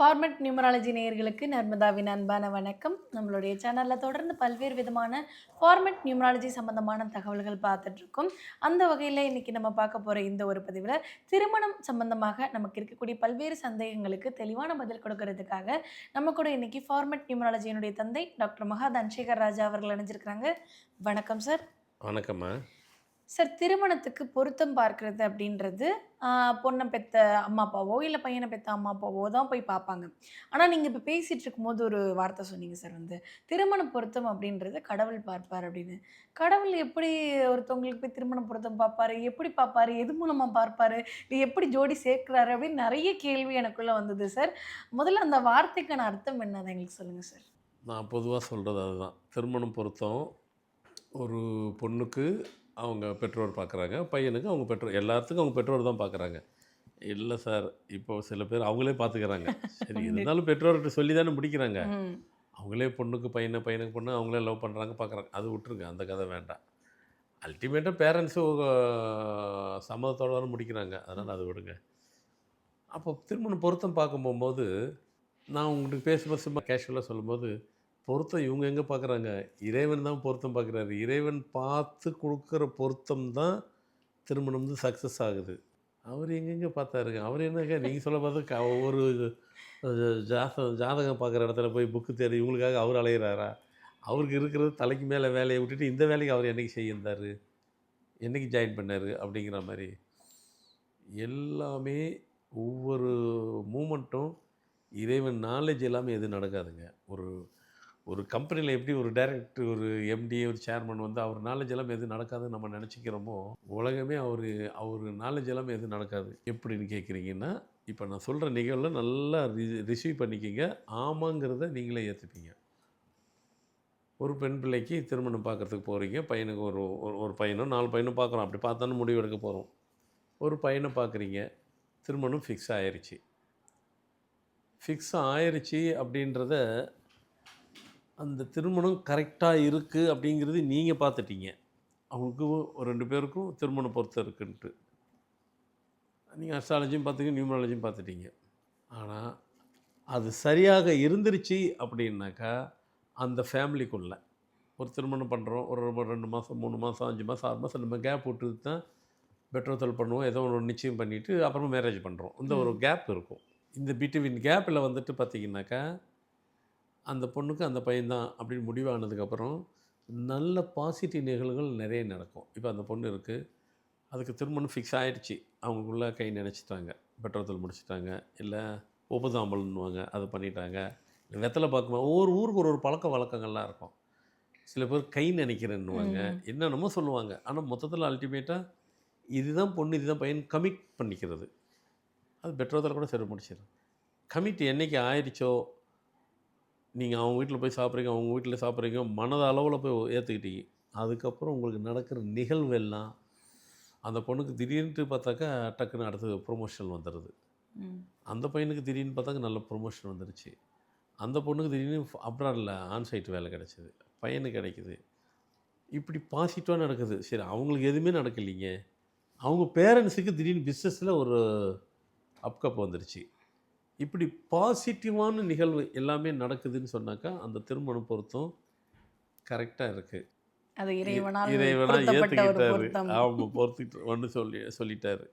Format numerology நேயர்களுக்கு நர்மதாவின் அன்பான வணக்கம். நம்மளுடைய சேனல்ல தொடர்ந்து பல்வேறு விதமான ஃபார்மட் நியூமராலஜி சம்பந்தமான தகவல்கள் பார்த்துட்ருக்கோம். அந்த வகையில இன்னைக்கு நம்ம பார்க்க போற இந்த ஒரு பதிவுல, திருமணம் சம்பந்தமாக நமக்கு இருக்கக்கூடிய பல்வேறு சந்தேகங்களுக்கு தெளிவான பதில் கொடுக்கறதுக்காக, நம்ம கூட இன்னைக்கு ஃபார்மட் நியூமராலஜியினுடைய தந்தை டாக்டர் மகா தனசேகர் ராஜா அவர்கள் இணைஞ்சிருக்கிறாங்க. வணக்கம் சார். வணக்கம்மா. சார், திருமணத்துக்கு பொருத்தம் பார்க்கிறது அப்படின்றது, ஆ பொண்ண பெத்த அம்மா, அப்பாவோ, இல்ல பையன பெத்த அம்மா, அப்பாவோ தான் போய் பார்ப்பாங்க. ஆனா, நீங்க இப்ப பேசிட்டு இருக்கும்போது ஒரு வார்த்தை சொன்னீங்க சார் திருமண பொருத்தம் அப்படின்றது கடவுள் பார்ப்பார் அப்படின்னு. கடவுள் எப்படி ஒருத்தவங்களுக்கு போய் திருமண பொருத்தம் பார்ப்பாரு? எப்படி பார்ப்பாரு? எது மூலமா பார்ப்பாரு? இல்ல எப்படி ஜோடி சேர்க்கிறாரு? அப்படின்னு நெறைய கேள்வி எனக்குள்ள வந்தது சார். முதல்ல அந்த வார்த்தைக்கான அர்த்தம் என்ன? அத எங்களுக்கு சொல்லுங்க சார். நான் பொதுவா சொல்றது அதுதான். திருமணம் பொருத்தம் ஒரு பொண்ணுக்கு அவங்க பெற்றோர் பார்க்குறாங்க. பையனுக்கு அவங்க பெற்றோர் எல்லாத்துக்கும் அவங்க பெற்றோர் தான் பார்க்குறாங்க. இல்ல சார், இப்போ சில பேர் அவங்களே பார்த்துக்கிறாங்க. சரி இருந்தாலும் பெற்றோர்கிட்ட சொல்லி தானே முடிக்கிறாங்க. ம். அவங்களே பொண்ணுக்கு பையன, பையனுக்கு பொண்ணு அவங்களே லவ் பண்ணுறாங்க, பார்க்குறாங்க. அது விட்டுருங்க. அந்த கதை வேண்டாம். அல்டிமேட்டா பேரண்ட்ஸும் சம்மதத்தோட தானே முடிக்கிறாங்க. அதனால் அதை விடுங்க. அப்போ திருமணம் பொருத்தம் பார்க்க போகும்போது, நான் உங்களுக்கு பேசும்போது சும்மா கேஷுவலாக சொல்லும்போது, பொருத்தம் இவங்க எங்கே பார்க்குறாங்க? இறைவன் தான் பொருத்தம் பார்க்குறாரு. இறைவன் பார்த்து குடுக்குற பொருத்தம் தான் திருமணம் வந்து சக்ஸஸ் ஆகுது. அவர் எங்கெங்கே பார்த்தாருங்க? அவர் என்னங்க நீங்க சொல்ல பார்த்தா ஒவ்வொரு ஜாதகம் பார்க்குற இடத்துல போய் புக்கு தேடி இவங்களுக்காக அவர் அலையிறாரா? அவருக்கு இருக்கிறது தலைக்கு மேலே வேலையை விட்டுட்டு, இந்த வேலைக்கு அவர் என்னைக்கு செய்யிருந்தாரு? என்னைக்கு ஜாயின் பண்ணாரு? அப்படிங்கிற மாரி. எல்லாமே ஒவ்வொரு மூமெண்ட்டும் இறைவன் நாலேஜ் இல்லாமல் எதுவும் நடக்காதுங்க. ஒரு ஒரு கம்பெனியில் எப்படி ஒரு டைரக்டர், ஒரு எம்டி, ஒரு சேர்மன் வந்து அவர் நாலேஜ் இல்லாமல் எதுவும் நடக்காதுன்னு நம்ம நினச்சிக்கிறோமோ, உலகமே அவர் நாலேஜ் இல்லாமல் எதுவும் நடக்காது. எப்படின்னு கேட்குறீங்கன்னா, இப்போ நான் சொல்கிற நிகழ்வுல நல்லா ரிசீவ் பண்ணிக்கிங்க. ஆமாங்கிறத நீங்களே ஏற்றுப்பீங்க. ஒரு பெண் பிள்ளைக்கு திருமணம் பார்க்குறதுக்கு போகிறீங்க. பையனுக்கு ஒரு ஒரு ஒரு பையனோ 4 பையனோ பார்க்குறோம். அப்படி பார்த்தாலும் முடிவு எடுக்க போகிறோம். ஒரு பையனை பார்க்குறீங்க. திருமணம் ஃபிக்ஸ் ஆயிருச்சு. ஃபிக்ஸ் ஆயிருச்சு அப்படின்றத, அந்த திருமணம் கரெக்டாக இருக்குது அப்படிங்கிறது நீங்கள் பார்த்துட்டீங்க. அவங்களுக்கு ஒரு 2 பேருக்கும் திருமண பொருத்தம் இருக்குன்ட்டு. நீங்கள் அஸ்ட்ராலஜியும் பார்த்துட்டீங்க, நியூமராலஜியும் பார்த்துட்டீங்க. ஆனால் அது சரியாக இருந்துருச்சு அப்படின்னாக்கா, அந்த ஃபேமிலிக்குள்ள ஒரு திருமணம் பண்ணுறோம். ஒரு 2 மாதம், 3 மாதம், 5 மாதம், 6 மாதம் நம்ம கேப் விட்டு தான் பெட்ரோல் பண்ணுவோம். ஏதோ ஒரு நிச்சயம் பண்ணிவிட்டு அப்புறமா மேரேஜ் பண்ணுறோம். இந்த ஒரு ம். கேப் இருக்கும். இந்த பிட்வீன் கேப்பில் வந்துட்டு பார்த்தீங்கன்னாக்கா, அந்த பொண்ணுக்கு அந்த பையன் தான் அப்படின்னு முடிவானதுக்கப்புறம் நல்ல பாசிட்டிவ் நிகழ்வுகள் நிறைய நடக்கும். இப்போ அந்த பொண்ணு இருக்குது, அதுக்கு திருமணம் ஃபிக்ஸ் ஆகிடுச்சு. அவங்களுக்குள்ள கை நினச்சிட்டாங்க, பெட்ரோல் முடிச்சிட்டாங்க, இல்லை ஒப்புதாம்பல்னுவாங்க, அது பண்ணிட்டாங்க. வெத்தலை பார்க்குமா ஒவ்வொரு ஊருக்கு ஒரு ஒரு பழக்க வழக்கங்கள்லாம் இருக்கும். சில பேர் கை நினைக்கிறேன்னுவாங்க, ம். என்னென்னமோ சொல்லுவாங்க. ஆனால் மொத்தத்தில் அல்டிமேட்டாக இதுதான் பொண்ணு, இதுதான் பையன் கமிட் பண்ணிக்கிறது. அது பெட்ரோல் கூட சரி முடிச்சிடும். கமிட் என்னைக்கு ஆயிடுச்சோ, நீங்கள் அவங்க வீட்டில் போய் சாப்பிட்றீங்க, அவங்க வீட்டில் சாப்பிட்றீங்க, மனதளவில் போய் ஏற்றுக்கிட்டீங்க. அதுக்கப்புறம் உங்களுக்கு நடக்கிற நிகழ்வு எல்லாம், அந்த பொண்ணுக்கு திடீர்னுட்டு பார்த்தாக்கா டக்குன்னு அடுத்து ப்ரொமோஷன் வந்துடுது. ம். அந்த பையனுக்கு திடீர்னு பார்த்தாக்க நல்ல ப்ரொமோஷன் வந்துருச்சு. அந்த பொண்ணுக்கு திடீர்னு அப்ராடில் ஆன்சைட் வேலை கிடச்சிது, பையனுக்கு கிடைக்குது. இப்படி பாசிட்டிவாக நடக்குது. சரி, அவங்களுக்கு எதுவுமே நடக்கலைங்க. அவங்க பேரண்ட்ஸுக்கு திடீர்னு பிஸ்னஸில் ஒரு அப்கப் வந்துருச்சு. இப்படி பாசிட்டிவான நிகழ்வு எல்லாமே நடக்குதுன்னு சொன்னாக்கா, அந்த திருமணம் பொருத்தம் கரெக்டாக இருக்குது. அது இறைவனால் இறைவனா பொருத்தப்பட்ட ஒரு ஏற்றுக்கிட்டாரு. பொருத்தம். அவங்க பொறுத்துக்கிட்டு ஒன்று சொல்லிட்டாரு.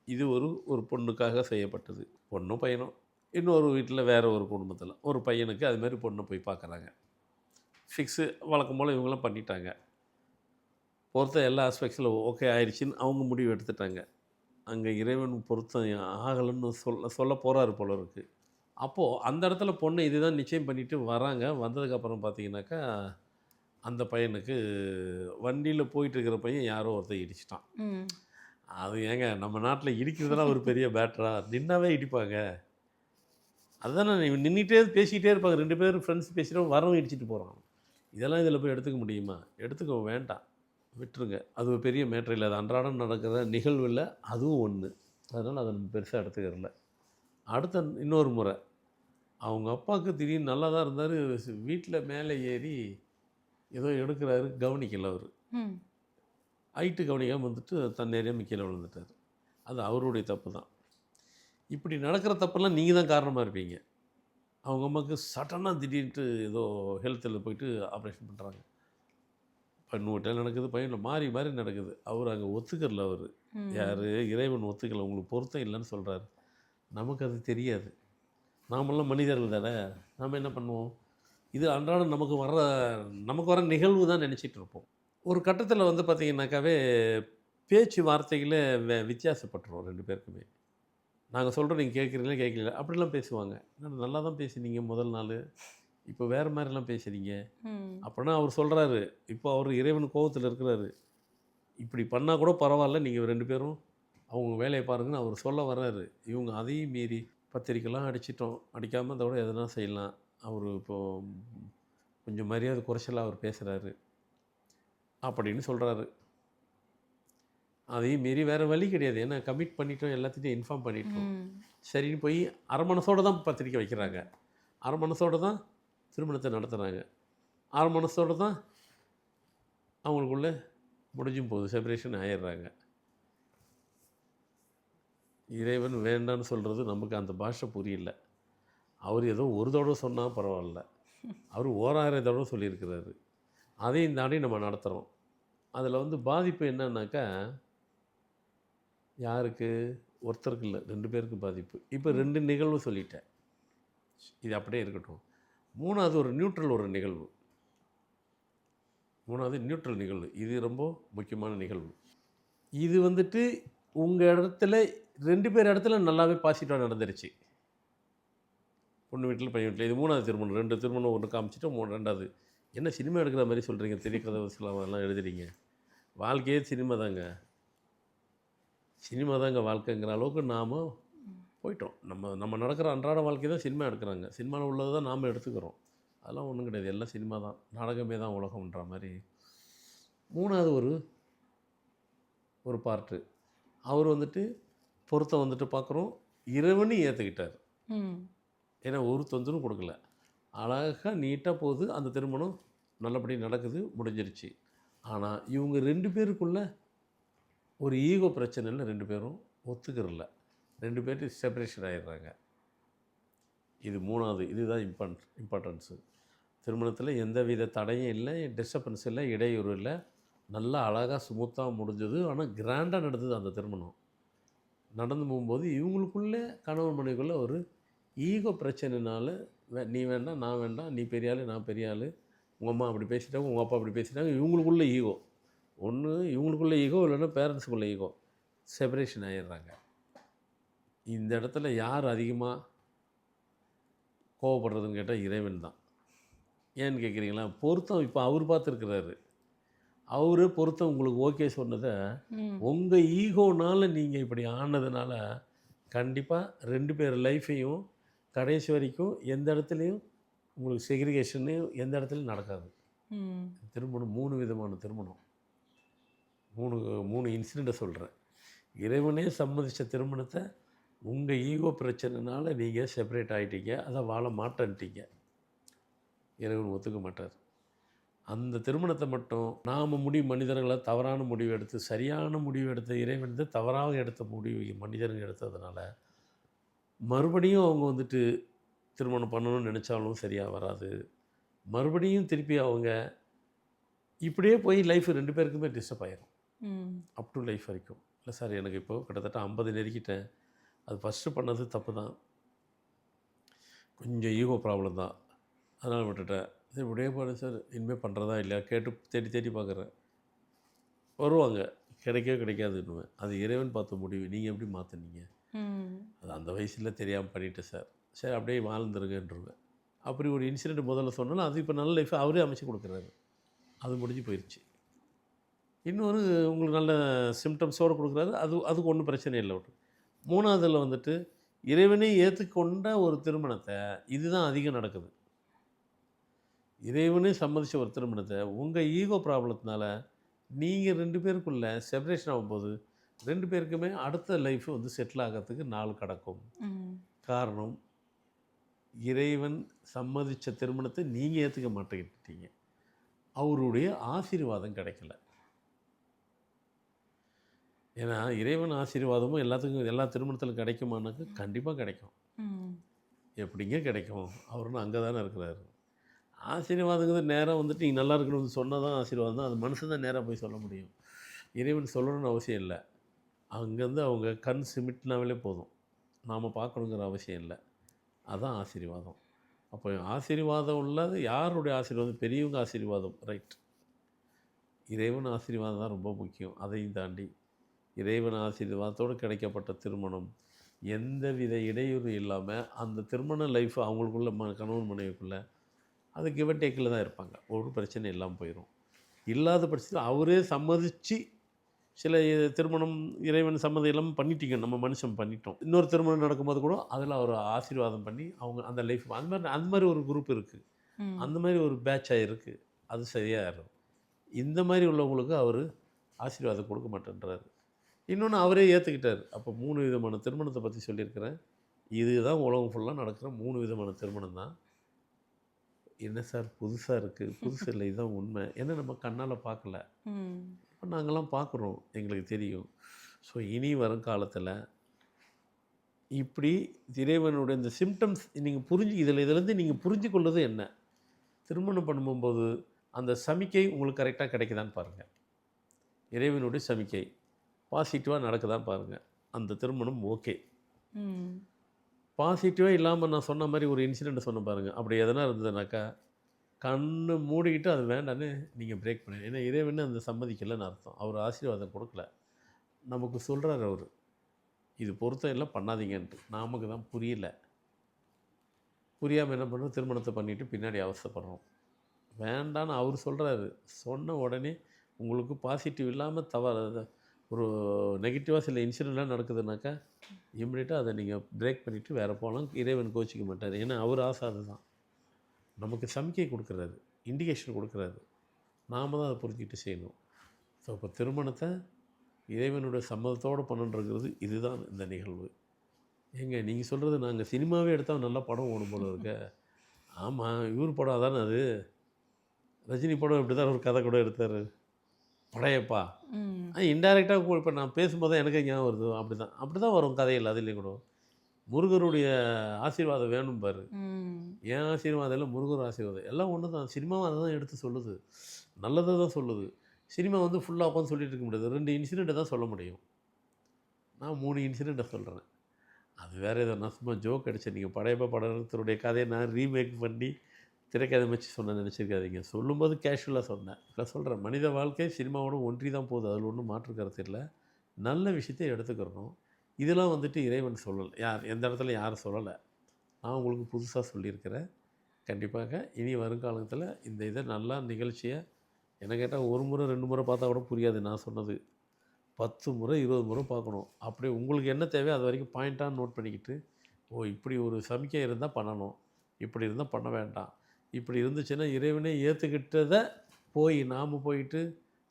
இது ஒரு ஒரு பொண்ணுக்காக செய்யப்பட்டது. பொண்ணும் பையனும் இன்னொரு வீட்டில் வேறு ஒரு குடும்பத்தில் ஒரு பையனுக்கு அதுமாரி பொண்ணை போய் பார்க்குறாங்க. ஃபிக்ஸு வழக்கம் போல் இவங்களாம் பண்ணிட்டாங்க. பொருத்தம் எல்லா ஆஸ்பெக்ட்ஸில் ஓகே ஆயிடுச்சின்னு அவங்க முடிவு எடுத்துட்டாங்க. அங்கே இறைவன் பொருத்தம் ஆகலைன்னு சொல்ல போகிறாரு போல இருக்குது. அப்போது அந்த இடத்துல பொண்ணை இதுதான் நிச்சயம் பண்ணிவிட்டு வராங்க. வந்ததுக்கப்புறம் பார்த்தீங்கன்னாக்கா, அந்த பையனுக்கு வண்டியில் போயிட்டுருக்கிற பையன் யாரோ ஒருத்தன் இடிச்சிட்டான். ம். அது ஏங்க நம்ம நாட்டில் இடிக்கிறதுலாம் ஒரு பெரிய பேட்டரா? நின்னாவே இடிப்பாங்க. அதுதானே நின்றுட்டே பேசிக்கிட்டே இருப்பாங்க. 2 பேரும் ஃப்ரெண்ட்ஸ் பேசுகிறோம், வரவன் இடிச்சிட்டு போகிறான். இதெல்லாம் இதில் போய் எடுத்துக்க முடியுமா? எடுத்துக்க வேண்டாம், விட்டுருங்க. அது ஒரு பெரிய மேட்ரு இல்லை. அது அன்றாடம் நடக்கிற நிகழ்வு இல்லை, அதுவும் ஒன்று. அதனால் அதை நம்ம பெருசாக எடுத்துக்கிறல. அடுத்த இன்னொரு முறை அவங்க அப்பாவுக்கு திடீர்னு நல்லா தான் இருந்தார். வீட்டில் மேலே ஏறி ஏதோ எடுக்கிறாரு, கவனிக்கல அவர். ம். ஹைட்டு கவனிக்காமல் வந்துட்டு தன்னேறியாமல் கீழே விழுந்துட்டார். அது அவருடைய தப்பு தான். இப்படி நடக்கிற தப்பெல்லாம் நீங்கள் தான் காரணமாக இருப்பீங்க. அவங்க அம்மாவுக்கு சடனாக திடீர்னுட்டு ஏதோ ஹெல்த்தில் போயிட்டு ஆப்ரேஷன் பண்ணுறாங்க. பெண் வீட்டில் நடக்குது, பையனில் மாறி மாறி நடக்குது. அவர் அங்கே ஒத்துக்கறல. அவர் யார், ம். இறைவன் ஒத்துக்கல, உங்களுக்கு பொருத்தம் இல்லைன்னு சொல்கிறாரு. நமக்கு அது தெரியாது. நாமெல்லாம் மனிதர்கள் தானே. நாம் என்ன பண்ணுவோம், இது அன்றாடம் நமக்கு வர நிகழ்வு தான் நினச்சிட்டு இருப்போம். ஒரு கட்டத்தில் வந்து பார்த்திங்கனாக்காவே பேச்சு வார்த்தைகளே வித்தியாசப்பட்டுரும் 2 பேருக்குமே. நாங்கள் சொல்கிறோம் நீங்கள் கேட்குறீங்களா கேட்கல அப்படிலாம் பேசுவாங்க. நல்லா தான் பேசினீங்க முதல் நாள், இப்போ வேறு மாதிரிலாம் பேசுகிறீங்க. ம். அப்படின்னா அவர் சொல்கிறாரு, இப்போ அவர் இறைவன் கோவத்தில் இருக்கிறாரு. இப்படி பண்ணால் கூட பரவாயில்ல, நீங்கள் 2 பேரும் அவங்க வேலையை பாருங்கன்னு அவர் சொல்ல வர்றாரு. இவங்க அதையும் மீறி பத்திரிக்கைலாம் அடிச்சிட்டோம், அடிக்காமல் இதோட எதனா செய்யலாம். அவர் இப்போது கொஞ்சம் மரியாதை குறைச்சலாக அவர் பேசுகிறாரு அப்படின்னு சொல்கிறாரு. அதையும் மீறி வேறு வழி கிடையாது. ஏன்னா கமிட் பண்ணிட்டோம், எல்லாத்தையும் இன்ஃபார்ம் பண்ணிட்டோம். ம். சரின்னு போய் அரை மனசோடு தான் பத்திரிக்கை வைக்கிறாங்க. அரை மனசோடு தான் திருமணத்தை நடத்துகிறாங்க. அரை மனசோடு தான் அவங்களுக்குள்ளே முடிஞ்சும் போகுது, செப்பரேஷன் ஆயிடுறாங்க. இறைவன் வேண்டான்னு சொல்கிறது நமக்கு அந்த பாஷை புரியல. அவர் ஏதோ ஒரு தடவை சொன்னால் பரவாயில்ல, அவர் ஓராயிரம் தடவை சொல்லியிருக்கிறாரு. அதையும் தாண்டி நம்ம நடத்துகிறோம். அதில் வந்து பாதிப்பு என்னன்னாக்கா, யாருக்கு, ஒருத்தருக்கு இல்லை, 2 பேருக்கு பாதிப்பு. இப்போ 2 நிகழ்வு சொல்லிட்டேன், இது அப்படியே இருக்கட்டும். 3வது ஒரு நியூட்ரல் ஒரு நிகழ்வு. 3வது நியூட்ரல் நிகழ்வு, இது ரொம்ப முக்கியமான நிகழ்வு. இது வந்துட்டு உங்கள் இடத்துல 2 பேர் இடத்துல நல்லாவே பாசிட்டிவாக நடந்துருச்சு. பொண்ணு வீட்டில் பையன் வீட்டில். இது 3வது திருமணம். 2 திருமணம், ஒன்று காமிச்சிட்டு 2வது என்ன சினிமா எடுக்கிற மாதிரி சொல்கிறீங்க, திரைக்கதை எல்லாம் எழுதுறீங்க. வாழ்க்கையே சினிமா தாங்க, சினிமா தாங்க வாழ்க்கைங்கிற அளவுக்கு நாம் போயிட்டோம். நம்ம நடக்கிற அன்றாட வாழ்க்கை தான் சினிமா எடுக்கிறாங்க. சினிமாவில் உள்ளது தான் நாம் எடுத்துக்கிறோம். அதெல்லாம் ஒன்றும் கிடையாது, எல்லாம் சினிமா தான், நாடகமே தான் உலகம்ன்ற மாதிரி. 3வது ஒரு பார்ட்டு, அவர் வந்துட்டு பொருத்தம் வந்துட்டு பார்க்குறோம், இறைவனையும் ஏற்றுக்கிட்டார். ஏன்னா ஒரு தொந்தரவும் கொடுக்கல, அழகாக நீட்டாக போகுது. அந்த திருமணம் நல்லபடி நடக்குது, முடிஞ்சிருச்சு. ஆனால் இவங்க 2 பேருக்குள்ள ஒரு ஈகோ பிரச்சனையில் 2 பேரும் ஒத்துக்கிறல. 2 பேர்ட்டு செப்பரேஷன் ஆகிடுறாங்க. இது 3வது. இதுதான் இம்பார்ட்டன்ஸு. திருமணத்தில் எந்த வித தடையும் இல்லை, டிஸ்டர்பன்ஸ் இல்லை, இடையூறு இல்லை, நல்லா அழகாக ஸ்மூத்தாக முடிஞ்சது. ஆனால் கிராண்டாக நடந்தது அந்த திருமணம். நடந்து போகும்போது இவங்களுக்குள்ளே கணவன் மனைவிக்குள்ளே ஒரு ஈகோ பிரச்சனைனால, நீ வேண்டாம் நான் வேண்டாம், நீ பெரிய ஆள் நான் பெரிய ஆள், உங்கள் அம்மா அப்படி பேசிட்டாங்க, உங்கள் அப்பா அப்படி பேசிட்டாங்க, இவங்களுக்குள்ள ஈகோ. ஒன்று இவங்களுக்குள்ள ஈகோ, இல்லைன்னா பேரண்ட்ஸுக்குள்ள ஈகோ, செப்பரேஷன் ஆகிடுறாங்க. இந்த இடத்துல யார் அதிகமாக கோவப்படுறதுன்னு கேட்டால் இறைவன் தான். ஏன்னு கேட்குறீங்களா, பொருத்தம் இப்போ அவர் பார்த்துருக்குறாரு. அவர் பொருத்தம் உங்களுக்கு ஓகே சொன்னதை உங்கள் ஈகோனால் நீங்கள் இப்படி ஆனதுனால கண்டிப்பாக 2 பேர் லைஃப்பையும் கடைசி வரைக்கும் எந்த இடத்துலையும் உங்களுக்கு செக்ரிகேஷனு எந்த இடத்துலையும் நடக்காது. திருமணம் 3 விதமான திருமணம், 3 இன்சிடெண்ட்டை சொல்கிறேன். இறைவனே சம்மதித்த திருமணத்தை உங்கள் ஈகோ பிரச்சனைனால நீங்கள் செப்பரேட் ஆகிட்டீங்க, அதை வாழ மாட்டேன்ட்டீங்க. இறைவன் ஒத்துக்க மாட்டார். அந்த திருமணத்தை மட்டும் நாம் மனிதர்களை தவறான முடிவு எடுத்து, சரியான முடிவு எடுத்த இறைவன் தவறாக எடுத்த முடிவு மனிதர்கள் எடுத்ததுனால மறுபடியும் அவங்க வந்துட்டு திருமணம் பண்ணணும்னு நினச்சாலும் சரியாக வராது. மறுபடியும் திருப்பி அவங்க இப்படியே போய் லைஃப் 2 பேருக்குமே டிஸ்டர்ப் ஆகிடும், அப் டு லைஃப் வரைக்கும். இல்லை சார், எனக்கு இப்போது கிட்டத்தட்ட 50 நெருக்கிட்டேன், அது ஃபஸ்ட்டு பண்ணது தப்பு தான், கொஞ்சம் ஈகோ ப்ராப்ளம் தான், அதனால் விட்டுட்டேன். இது இப்படியே போகிறேன் சார், இனிமேல் பண்ணுறதா இல்லையா கேட்டு தேடி தேடி பார்க்குறேன். வருவாங்க, கிடைக்கவே கிடைக்காது இன்னும். அது இறைவன் பார்த்த முடிவு, நீங்கள் எப்படி மாற்றினீங்க, அது அந்த வயசில் தெரியாமல் பண்ணிவிட்டேன் சார், சரி அப்படியே வாழ்ந்துருங்கன்றுவேன். அப்படி ஒரு இன்சிடெண்ட் முதல்ல சொன்னாலும் அது இப்போ நல்ல லைஃப் அவரே அமைச்சு கொடுக்குறாரு, அது முடிஞ்சு போயிடுச்சு. இன்னொரு உங்களுக்கு நல்ல சிம்டம்ஸோடு கொடுக்குறாரு, அதுக்கு ஒன்றும் பிரச்சனை இல்லை. 3வதில் வந்துட்டு இறைவனை ஏற்றுக்கொண்ட ஒரு திருமணத்தை, இதுதான் அதிகம் நடக்குது. இறைவனே சம்மதித்த ஒரு திருமணத்தை உங்கள் ஈகோ ப்ராப்ளத்தினால நீங்கள் 2 பேருக்குள்ளே செப்பரேஷன் ஆகும்போது 2 பேருக்குமே அடுத்த லைஃப் வந்து செட்டில் ஆகிறதுக்கு நாள் கிடக்கும். காரணம், இறைவன் சம்மதித்த திருமணத்தை நீங்கள் ஏற்றுக்க மாட்டேங்கிட்டீங்க, அவருடைய ஆசீர்வாதம் கிடைக்கல. ஏன்னா இறைவன் ஆசீர்வாதமும் எல்லாத்துக்கும் எல்லா திருமணத்திலும் கிடைக்குமானாக்கு கண்டிப்பாக கிடைக்கும். எப்படிங்க கிடைக்கும்? அவருன்னு அங்கே தானே இருக்கிறாரு. ஆசீர்வாதங்கிறது நேராக வந்துட்டு நீங்கள் நல்லா இருக்கணும்னு சொன்னால் தான் ஆசீர்வாதம் தான். அது மனுஷன் தான் நேராக போய் சொல்ல முடியும். இறைவன் சொல்லணும்னு அவசியம் இல்லை. அங்கேருந்து அவங்க கண் சிமிட்டினாவே போதும். நாம் பார்க்கணுங்கிற அவசியம் இல்லை. அதான் ஆசீர்வாதம். அப்போ ஆசீர்வாதம் உள்ளது யாருடைய ஆசீர்வாதம்? பெரியவங்க ஆசீர்வாதம் ரைட். இறைவன் ஆசீர்வாதம் தான் ரொம்ப முக்கியம். அதையும் தாண்டி இறைவன் ஆசீர்வாதத்தோடு கிடைக்கப்பட்ட திருமணம் எந்தவித இடையூறு இல்லாமல் அந்த திருமண லைஃப் அவங்களுக்குள்ள கணவன் மனைவிக்குள்ளே அது கிவ் அண்ட் டேக்கில் தான் இருப்பாங்க. ஒரு பிரச்சனை இல்லாமல் போயிடும். இல்லாத பட்சத்தில் அவரே சம்மதித்து சில திருமணம் இறைவன் சம்மதம் இல்லாமல் பண்ணிட்டீங்க, நம்ம மனுஷன் பண்ணிட்டோம். இன்னொரு திருமணம் நடக்கும்போது கூட அதில் அவர் ஆசீர்வாதம் பண்ணி அவங்க அந்த லைஃப் அந்த மாதிரி ஒரு குரூப் இருக்குது. அந்த மாதிரி ஒரு பேட்சாக இருக்குது. அது சரியாயிடும். இந்த மாதிரி உள்ளவங்களுக்கு அவர் ஆசீர்வாதம் கொடுக்க மாட்டேன்றாரு. இன்னொன்று அவரே ஏற்றுக்கிட்டார். அப்போ 3 விதமான திருமணத்தை பற்றி சொல்லியிருக்கிறேன். இதுதான் உலகம் ஃபுல்லாக நடக்கிற 3 விதமான திருமணம் தான். என்ன சார் புதுசாக இருக்குது? புதுசு இல்லை, இதுதான் உண்மை. ஏன்னா நம்ம கண்ணால் பார்க்கல. இப்போ நாங்கள்லாம் பார்க்குறோம், எங்களுக்கு தெரியும். ஸோ இனி வரும் காலத்தில் இப்படி இறைவனுடைய இந்த சிம்டம்ஸ் நீங்கள் இதிலேருந்து நீங்கள் புரிஞ்சு கொள்வது என்ன? திருமணம் பண்ணும்போது அந்த சமிக்கை உங்களுக்கு கரெக்டாக கிடைக்குதான்னு பாருங்கள். இறைவனுடைய சமிக்கை பாசிட்டிவாக நடக்குதான்னு பாருங்கள். அந்த திருமணம் ஓகே. பாசிட்டிவாக இல்லாமல் நான் சொன்ன மாதிரி ஒரு இன்சிடெண்ட்டை சொன்ன பாருங்கள். அப்படி எதனா இருந்ததுனாக்கா கண்ணு மூடிக்கிட்டு அது வேண்டான்னு நீங்கள் பிரேக் பண்ணி. ஏன்னா இறைவன் அந்த சம்மதிக்கலைன்னு அர்த்தம். அவர் ஆசீர்வாதம் கொடுக்கல. நமக்கு சொல்கிறார் அவர், இது பொருத்தம் இல்லை, பண்ணாதீங்கன்ட்டு. நமக்கு தான் புரியல. புரியாமல் என்ன பண்ணுறோம்? திருமணத்தை பண்ணிவிட்டு பின்னாடி அவசரப்படுறோம். வேண்டான்னு அவர் சொல்கிறாரு. சொன்ன உடனே உங்களுக்கு பாசிட்டிவ் இல்லாமல் ஒரு நெகட்டிவாக சில இன்சிடெண்ட்லாம் நடக்குதுனாக்கா இம்மிடியட்டாக அதை நீங்கள் பிரேக் பண்ணிவிட்டு வேறு போகலாம். இறைவன் கோச்சிக்க மாட்டார். ஏன்னா அவர் ஆசை அதுதான். நமக்கு சமிக்கை கொடுக்குறாரு, இண்டிகேஷன் கொடுக்குறாரு. நாம் தான் அதை புரிஞ்சுக்கிட்டு செய்யணும். ஸோ இப்போ திருமணத்தை இறைவனுடைய சம்மதத்தோடு பண்ணணுன்றது இதுதான் இந்த நிகழ்வு. ஏங்க நீங்கள் சொல்கிறது நாங்கள் சினிமாவே எடுத்தால் நல்லா படம் ஓடும் போல இருக்க. ஆமாம், இவர் படம் அதானே அது. ரஜினி படம் இப்படி தான் ஒரு கதை கூட எடுத்தார், படையப்பா. இன்டைரக்டாக இப்போ நான் பேசும்போது எனக்கு ஞாபகம் வருது. அப்படி தான் வரும் கதையில். அதுலேயும் கூட முருகருடைய ஆசீர்வாதம் வேணும் பாரு. ஏன் ஆசீர்வாதம் இல்லை, முருகர் ஆசீர்வாதம் எல்லாம் ஒன்று தான். சினிமாவும் அதை தான் எடுத்து சொல்லுது, நல்லதை தான் சொல்லுது. சினிமா ஃபுல்லாக உட்காந்து சொல்லிட்டு இருக்க முடியாது. 2 இன்சிடெண்ட்டை தான் சொல்ல முடியும். நான் 3 இன்சிடெண்ட்டை சொல்கிறேன். அது வேறு ஏதோ நான் சும்மா ஜோக் அடித்தேன். நீங்கள் படையப்பா படத்துடைய கதையை நான் ரீமேக் பண்ணி திரைக்கதை வச்சு சொன்ன நினச்சிருக்காதீங்க. சொல்லும்போது கேஷுவலாக சொன்னேன். நான் சொல்கிறேன், மனித வாழ்க்கை சினிமாவோட ஒன்றி தான் போகுது. அதில் ஒன்றும் மாற்று கருத்து இல்லை. நல்ல விஷயத்தை எடுத்துக்கிறணும். இதெல்லாம் இறைவன் சொல்லலை. எந்த இடத்துல யாரும் சொல்லலை. நான் உங்களுக்கு புதுசாக சொல்லியிருக்கிறேன். கண்டிப்பாக இனி வருங்காலத்தில் இந்த இதை நல்லா நிகழ்ச்சியை என்ன கேட்டால் 1 முறை 2 முறை பார்த்தா கூட புரியாது. நான் சொன்னது 10 முறை 20 முறை பார்க்கணும். அப்படியே உங்களுக்கு என்ன தேவையோ அது வரைக்கும் பாயிண்ட்டாக நோட் பண்ணிக்கிட்டு, இப்படி ஒரு சமிக்கை இருந்தால் பண்ணணும், இப்படி இருந்தால் பண்ண வேண்டாம், இப்படி இருந்துச்சுன்னா இறைவனே ஏற்றுக்கிட்டதை நாம் போயிட்டு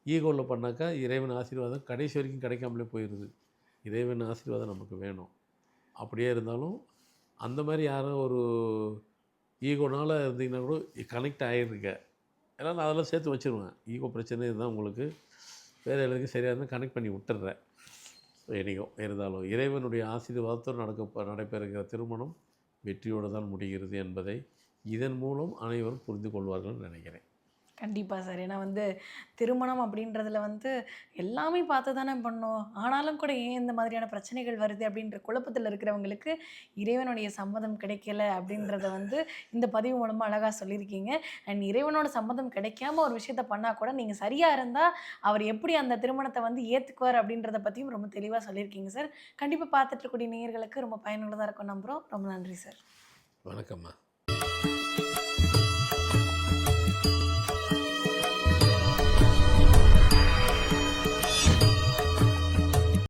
ஈகோவில் பண்ணாக்கா இறைவன் ஆசீர்வாதம் கடைசி வரைக்கும் கிடைக்காமலே போயிடுது. இறைவன் ஆசீர்வாதம் நமக்கு வேணும். அப்படியே இருந்தாலும் அந்த மாதிரி யாரும் ஒரு ஈகோனால் இருந்தீங்கன்னா கூட கனெக்ட் ஆகிடுங்க. ஏன்னா நான் அதெல்லாம் சேர்த்து வச்சுருவேன். ஈகோ பிரச்சனை இருந்தால் உங்களுக்கு வேறு எல்லாருக்கும் சரியாக இருந்தால் கனெக்ட் பண்ணி விட்டுடுறேன். என்னையோ இருந்தாலும் இறைவனுடைய ஆசீர்வாதத்தோடு நடைபெறுகிற திருமணம் வெற்றியோடு தான் முடிகிறது என்பதை இதன் மூலம் அனைவரும் புரிந்து கொள்வார்கள் நினைக்கிறேன். கண்டிப்பாக சார். ஏன்னா திருமணம் அப்படின்றதுல எல்லாமே பார்த்து தானே பண்ணோம். ஆனாலும் கூட ஏன் இந்த மாதிரியான பிரச்சனைகள் வருது அப்படின்ற குழப்பத்தில் இருக்கிறவங்களுக்கு இறைவனுடைய சம்மதம் கிடைக்கல அப்படின்றத இந்த பதிவு மூலமாக அழகாக சொல்லியிருக்கீங்க. அண்ட் இறைவனோட சம்மதம் கிடைக்காம ஒரு விஷயத்த பண்ணால் கூட நீங்கள் சரியாக இருந்தால் அவர் எப்படி அந்த திருமணத்தை ஏற்றுக்குவார் அப்படின்றத பற்றியும் ரொம்ப தெளிவாக சொல்லியிருக்கீங்க சார். கண்டிப்பாக பார்த்துட்டு இருக்கக்கூடிய நேயர்களுக்கு ரொம்ப பயனுள்ளதாக இருக்கும் நம்புகிறோம். ரொம்ப நன்றி சார். வணக்கம்மா.